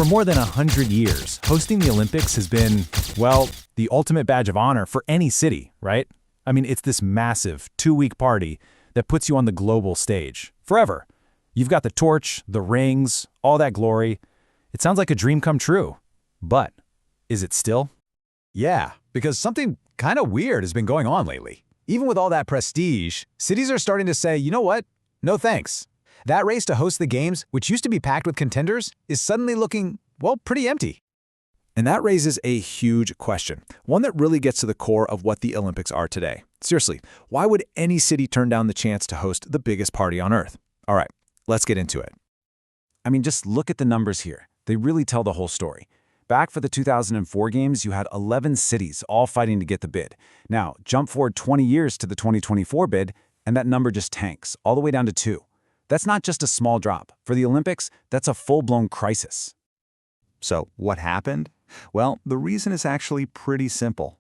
For more than 100 years, hosting the Olympics has been, well, the ultimate badge of honor for any city, right? I mean, it's this massive 2-week party that puts you on the global stage, forever. You've got the torch, the rings, all that glory. It sounds like a dream come true. But is it still? Yeah, because something kind of weird has been going on lately. Even with all that prestige, cities are starting to say, you know what? No thanks. That race to host the games, which used to be packed with contenders, is suddenly looking, well, pretty empty. And that raises a huge question, one that really gets to the core of what the Olympics are today. Seriously, why would any city turn down the chance to host the biggest party on Earth? All right, let's get into it. I mean, just look at the numbers here. They really tell the whole story. Back for the 2004 games, you had 11 cities all fighting to get the bid. Now, jump forward 20 years to the 2024 bid, and that number just tanks, all the way down to 2. That's not just a small drop. For the Olympics, that's a full-blown crisis. So, what happened? Well, the reason is actually pretty simple.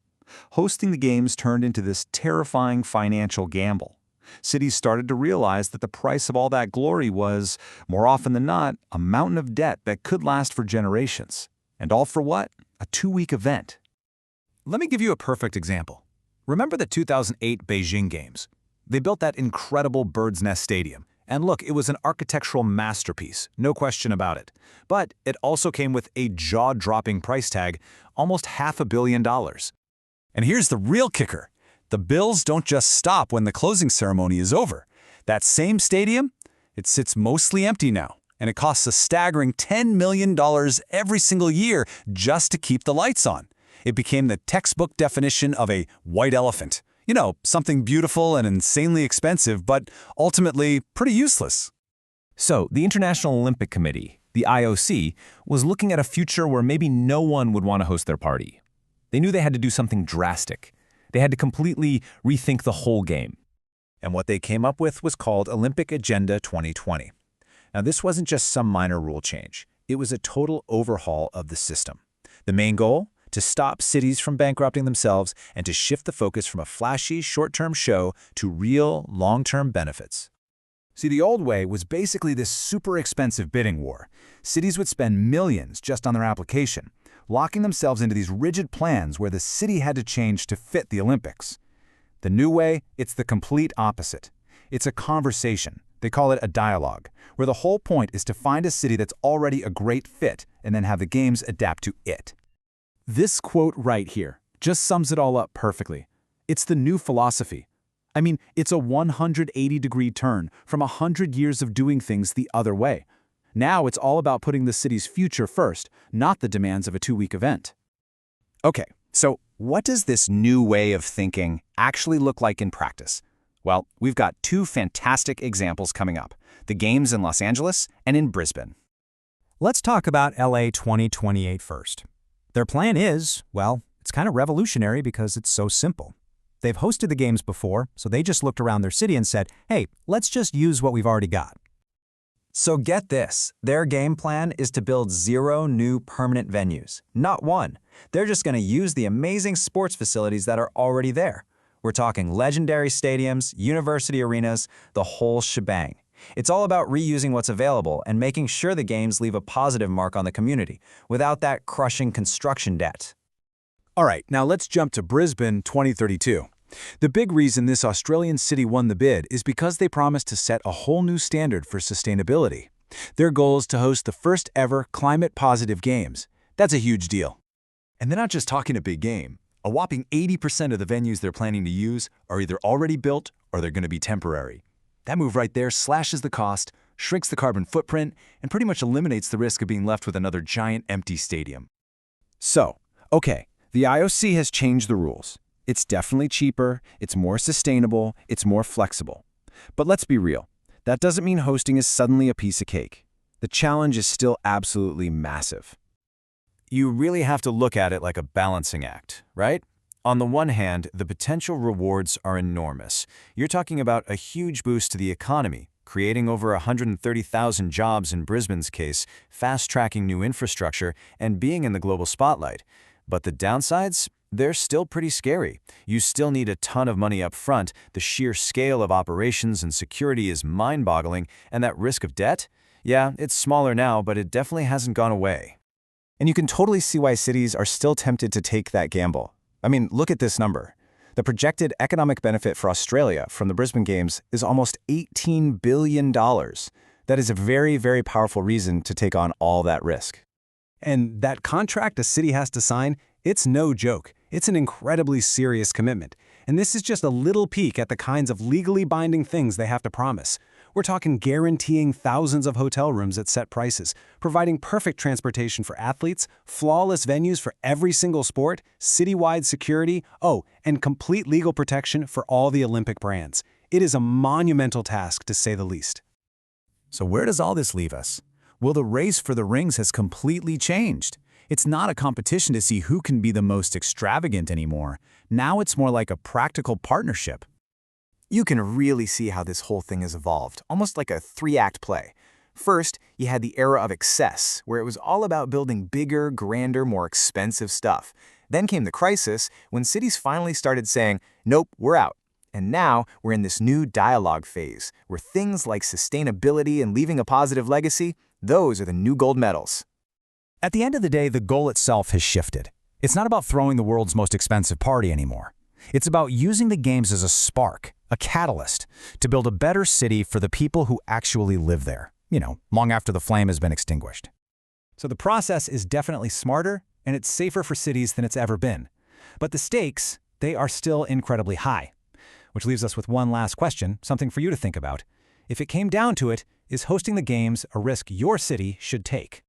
Hosting the games turned into this terrifying financial gamble. Cities started to realize that the price of all that glory was, more often than not, a mountain of debt that could last for generations. And all for what? A 2-week event. Let me give you a perfect example. Remember the 2008 Beijing Games? They built that incredible bird's nest stadium. And look, it was an architectural masterpiece, no question about it. But it also came with a jaw-dropping price tag, almost $500 million. And here's the real kicker. The bills don't just stop when the closing ceremony is over. That same stadium, it sits mostly empty now, and it costs a staggering $10 million every single year just to keep the lights on. It became the textbook definition of a white elephant. You know, something beautiful and insanely expensive, but ultimately pretty useless. So, the International Olympic Committee, the IOC, was looking at a future where maybe no one would want to host their party. They knew they had to do something drastic. They had to completely rethink the whole game. And what they came up with was called Olympic Agenda 2020. Now, this wasn't just some minor rule change. It was a total overhaul of the system. The main goal? To stop cities from bankrupting themselves and to shift the focus from a flashy, short-term show to real, long-term benefits. See, the old way was basically this super expensive bidding war. Cities would spend millions just on their application, locking themselves into these rigid plans where the city had to change to fit the Olympics. The new way, it's the complete opposite. It's a conversation. They call it a dialogue, where the whole point is to find a city that's already a great fit and then have the games adapt to it. This quote right here just sums it all up perfectly. It's the new philosophy. I mean, it's a 180-degree turn from 100 years of doing things the other way. Now it's all about putting the city's future first, not the demands of a 2-week event. Okay, so what does this new way of thinking actually look like in practice? Well, we've got 2 fantastic examples coming up, the Games in Los Angeles and in Brisbane. Let's talk about LA 2028 first. Their plan is, well, it's kind of revolutionary because it's so simple. They've hosted the games before, so they just looked around their city and said, hey, let's just use what we've already got. So get this, their game plan is to build 0 new permanent venues, not one. They're just going to use the amazing sports facilities that are already there. We're talking legendary stadiums, university arenas, the whole shebang. It's all about reusing what's available and making sure the games leave a positive mark on the community, without that crushing construction debt. All right, now let's jump to Brisbane 2032. The big reason this Australian city won the bid is because they promised to set a whole new standard for sustainability. Their goal is to host the first ever climate-positive games. That's a huge deal. And they're not just talking a big game. A whopping 80% of the venues they're planning to use are either already built or they're going to be temporary. That move right there slashes the cost, shrinks the carbon footprint, and pretty much eliminates the risk of being left with another giant empty stadium. So, okay, the IOC has changed the rules. It's definitely cheaper, it's more sustainable, it's more flexible. But let's be real, that doesn't mean hosting is suddenly a piece of cake. The challenge is still absolutely massive. You really have to look at it like a balancing act, right? On the one hand, the potential rewards are enormous. You're talking about a huge boost to the economy, creating over 130,000 jobs in Brisbane's case, fast-tracking new infrastructure, and being in the global spotlight. But the downsides? They're still pretty scary. You still need a ton of money up front, the sheer scale of operations and security is mind-boggling, and that risk of debt? Yeah, it's smaller now, but it definitely hasn't gone away. And you can totally see why cities are still tempted to take that gamble. I mean, look at this number. The projected economic benefit for Australia from the Brisbane Games is almost $18 billion. That is a very, very powerful reason to take on all that risk. And that contract a city has to sign, it's no joke. It's an incredibly serious commitment. And this is just a little peek at the kinds of legally binding things they have to promise. We're talking guaranteeing thousands of hotel rooms at set prices, providing perfect transportation for athletes, flawless venues for every single sport, citywide security, and complete legal protection for all the Olympic brands. It is a monumental task, to say the least. So where does all this leave us? Well, the race for the rings has completely changed. It's not a competition to see who can be the most extravagant anymore. Now it's more like a practical partnership. You can really see how this whole thing has evolved, almost like a three-act play. First, you had the era of excess, where it was all about building bigger, grander, more expensive stuff. Then came the crisis, when cities finally started saying, nope, we're out. And now we're in this new dialogue phase, where things like sustainability and leaving a positive legacy, those are the new gold medals. At the end of the day, the goal itself has shifted. It's not about throwing the world's most expensive party anymore. It's about using the games as a spark, a catalyst, to build a better city for the people who actually live there, long after the flame has been extinguished. So the process is definitely smarter, and it's safer for cities than it's ever been. But the stakes, they are still incredibly high. Which leaves us with one last question, something for you to think about. If it came down to it, is hosting the games a risk your city should take?